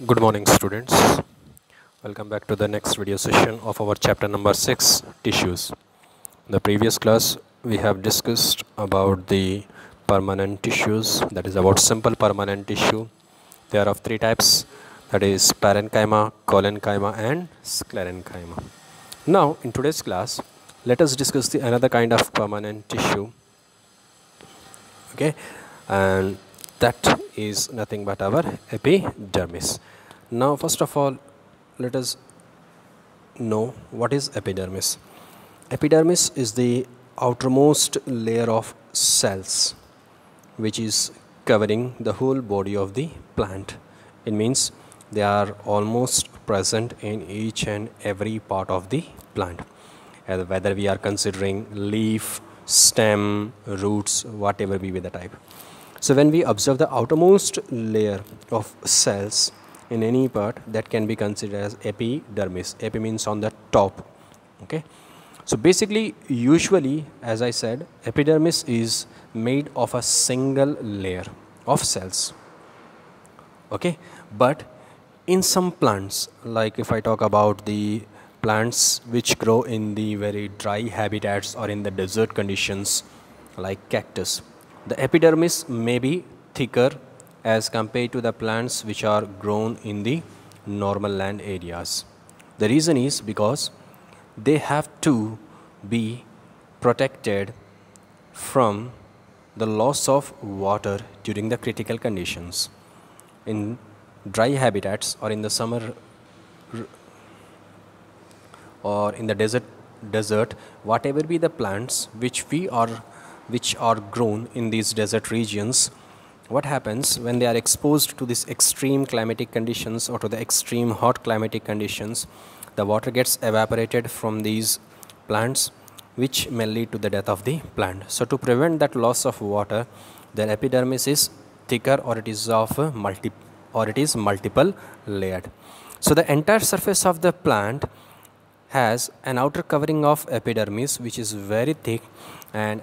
Good morning, students. Welcome back to the next video session of our chapter number 6, tissues. In the previous class, we have discussed about the permanent tissues, that is about simple permanent tissue. They are of three types, that is parenchyma, collenchyma and sclerenchyma. Now, in today's class, let us discuss the another kind of permanent tissue, okay, and that is nothing but our epidermis. Now, first of all, let us know what is epidermis. Epidermis is the outermost layer of cells which is covering the whole body of the plant. It means they are almost present in each and every part of the plant, whether we are considering leaf, stem, roots, whatever be the type. So when we observe the outermost layer of cells in any part, that can be considered as epidermis. Epi means on the top. Okay. So basically, usually, as I said, epidermis is made of a single layer of cells. Okay. But in some plants, like if I talk about the plants which grow in the very dry habitats or in the desert conditions, like cactus, the epidermis may be thicker as compared to the plants which are grown in the normal land areas. The reason is because they have to be protected from the loss of water during the critical conditions. In dry habitats or in the summer or in the desert, whatever be the plants which are grown in these desert regions, what happens when they are exposed to this extreme climatic conditions or to the extreme hot climatic conditions, the water gets evaporated from these plants, which may lead to the death of the plant. So to prevent that loss of water, the epidermis is thicker or it is multiple layered. So the entire surface of the plant has an outer covering of epidermis which is very thick, and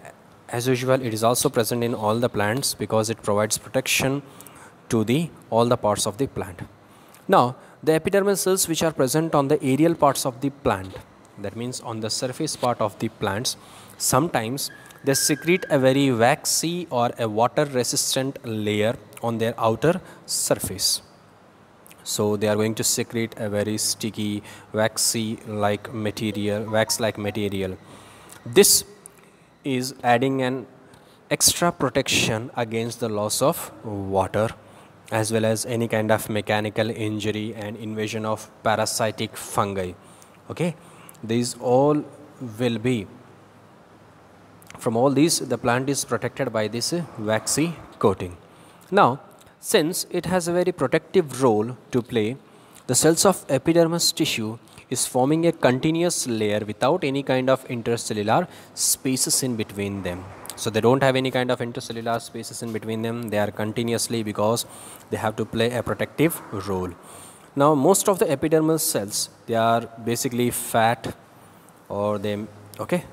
as usual it is also present in all the plants because it provides protection to all the parts of the plant. Now the epidermal cells which are present on the aerial parts of the plant, that means on the surface part of the plants, sometimes they secrete a very waxy or a water resistant layer on their outer surface. So they are going to secrete a very sticky wax like material. This is adding an extra protection against the loss of water as well as any kind of mechanical injury and invasion of parasitic fungi. Okay, these all will be, from all these the plant is protected by this waxy coating. Now since it has a very protective role to play, the cells of epidermis tissue is forming a continuous layer without any kind of intercellular spaces in between them. So they don't have any kind of intercellular spaces in between them. They are continuously because they have to play a protective role. Now most of the epidermal cells, they are basically fat,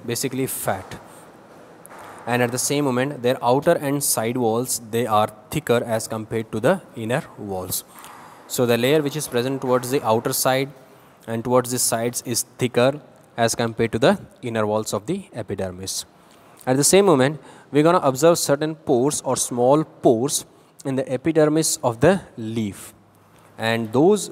basically fat. And at the same moment their outer and side walls, they are thicker as compared to the inner walls. So the layer which is present towards the outer side and towards the sides is thicker as compared to the inner walls of the epidermis. At the same moment, we're going to observe certain pores or small pores in the epidermis of the leaf, and those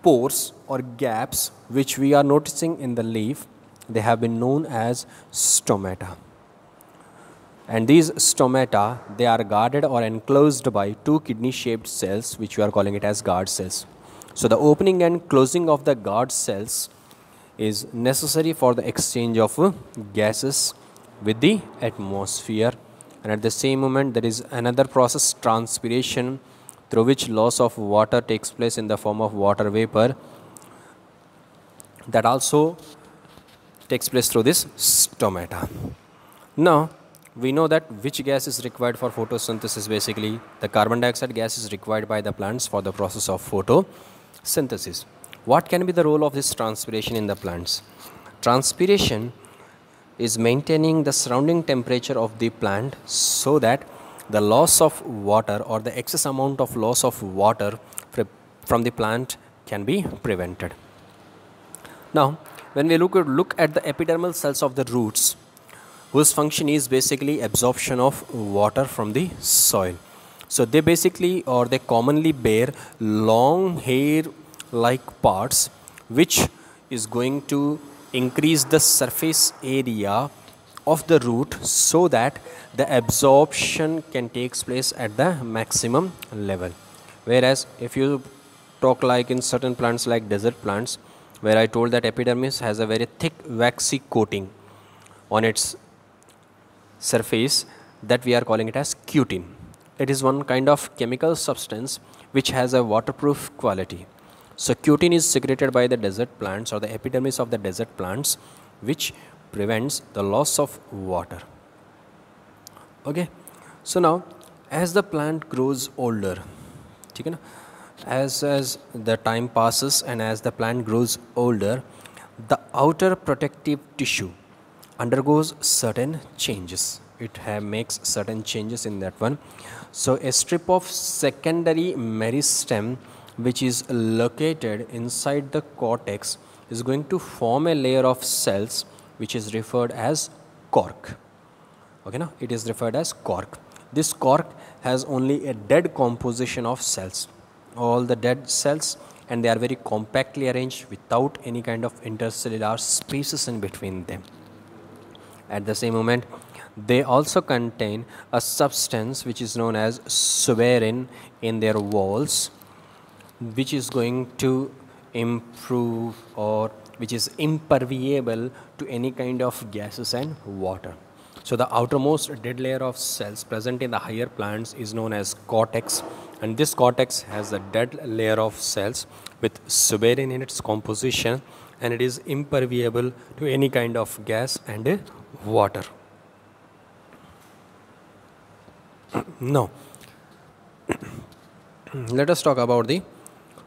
pores or gaps which we are noticing in the leaf, they have been known as stomata. And these stomata, they are guarded or enclosed by two kidney shaped cells which we are calling it as guard cells. So the opening and closing of the guard cells is necessary for the exchange of gases with the atmosphere, and at the same moment there is another process, transpiration, through which loss of water takes place in the form of water vapor, that also takes place through this stomata. Now we know that which gas is required for photosynthesis. Basically the carbon dioxide gas is required by the plants for the process of photosynthesis. What can be the role of this transpiration in the plants? Transpiration is maintaining the surrounding temperature of the plant so that the loss of water or the excess amount of loss of water from the plant can be prevented. Now, when we look at the epidermal cells of the roots, whose function is basically absorption of water from the soil. So they basically, or they commonly bear long hair like parts, which is going to increase the surface area of the root so that the absorption can take place at the maximum level. Whereas if you talk like in certain plants like desert plants, where I told that epidermis has a very thick waxy coating on its surface, that we are calling it as cutin. It is one kind of chemical substance which has a waterproof quality. So cutin is secreted by the desert plants or the epidermis of the desert plants, which prevents the loss of water. Okay, so now as the plant grows older, as the time passes and as the plant grows older, the outer protective tissue undergoes certain changes. It makes certain changes in that one. So a strip of secondary meristem which is located inside the cortex is going to form a layer of cells which is referred as cork. Okay, now it is referred as cork. This cork has only a dead composition of cells, all the dead cells, and they are very compactly arranged without any kind of intercellular spaces in between them. At the same moment, they also contain a substance which is known as suberin in their walls, which is going to improve or which is impermeable to any kind of gases and water. So the outermost dead layer of cells present in the higher plants is known as cortex, and this cortex has a dead layer of cells with suberin in its composition, and it is impermeable to any kind of gas and water. Now, let us talk about the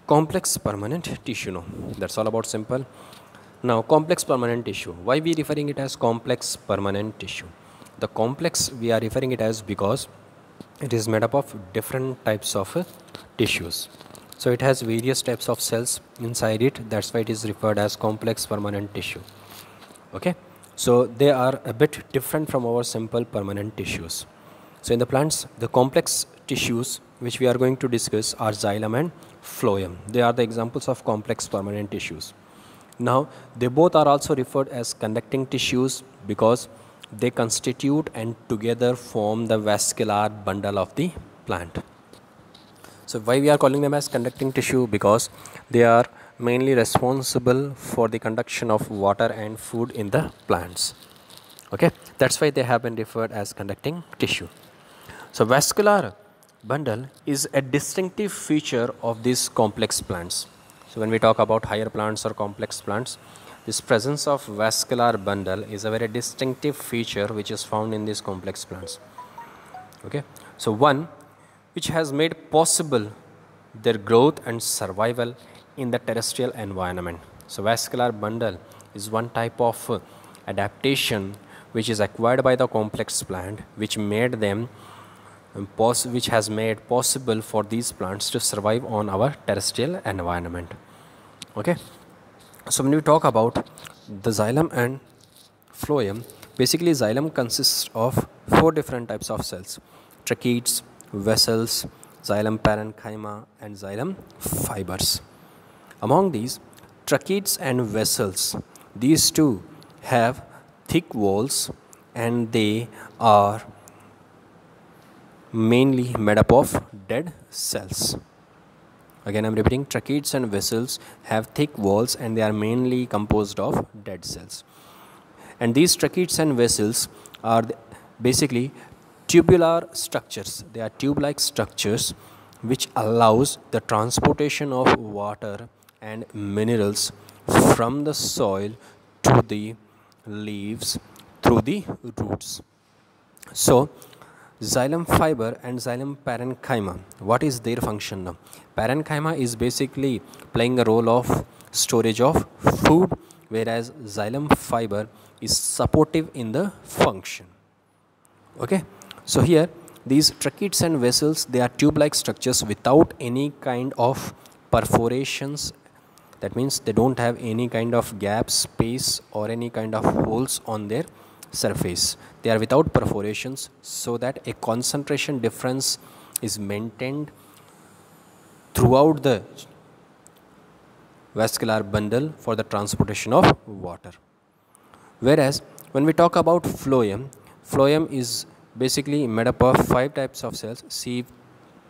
complex permanent tissue now. That's all about simple. Now, complex permanent tissue. Why we referring it as complex permanent tissue? The complex we are referring it as because it is made up of different types of tissues. So it has various types of cells inside it. That's why it is referred as complex permanent tissue. Okay. So they are a bit different from our simple permanent tissues. So in the plants, the complex tissues which we are going to discuss are xylem and phloem. They are the examples of complex permanent tissues. Now, they both are also referred as conducting tissues because they constitute and together form the vascular bundle of the plant. So why we are calling them as conducting tissue? Because they are mainly responsible for the conduction of water and food in the plants. Okay, that's why they have been referred as conducting tissue. So vascular bundle is a distinctive feature of these complex plants. So when we talk about higher plants or complex plants, this presence of vascular bundle is a very distinctive feature which is found in these complex plants. Okay, so one which has made possible their growth and survival in the terrestrial environment. So vascular bundle is one type of adaptation which is acquired by the complex plant, which has made possible for these plants to survive on our terrestrial environment. Okay, so when we talk about the xylem and phloem, basically xylem consists of 4 different types of cells: tracheids, vessels, xylem parenchyma, and xylem fibers. Among these, tracheids and vessels, these two have thick walls and they are mainly made up of dead cells. Again, I am repeating, tracheids and vessels have thick walls and they are mainly composed of dead cells. And these tracheids and vessels are basically tubular structures. They are tube-like structures which allows the transportation of water and minerals from the soil to the leaves through the roots. So, xylem fiber and xylem parenchyma, what is their function now? Parenchyma is basically playing a role of storage of food, whereas xylem fiber is supportive in the function. Okay, so here These tracheids and vessels, they are tube-like structures without any kind of perforations. That means they don't have any kind of gap, space, or any kind of holes on their surface. They are without perforations, so that a concentration difference is maintained throughout the vascular bundle for the transportation of water. Whereas when we talk about phloem, phloem is basically made up of 5 types of cells: sieve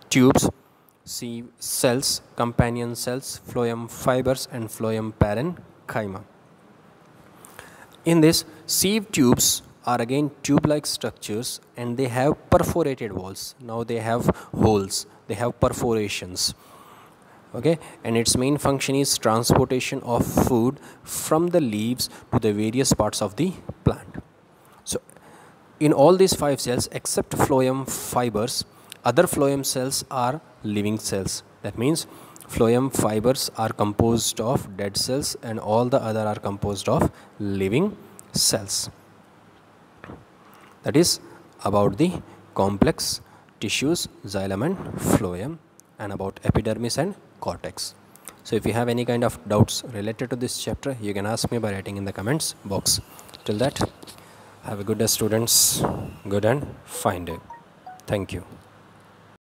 tubes, sieve cells, companion cells, phloem fibers, and phloem parenchyma. In this, sieve tubes are again tube-like structures, and they have perforated walls. Now they have holes, they have perforations. Okay, and its main function is transportation of food from the leaves to the various parts of the plant. So in all these 5 cells except phloem fibers, other phloem cells are living cells. That means phloem fibers are composed of dead cells and all the other are composed of living cells. That is about the complex tissues, xylem and phloem, and about epidermis and cortex. So if you have any kind of doubts related to this chapter, you can ask me by writing in the comments box. Till that, have a good day students, good and fine day. Thank you.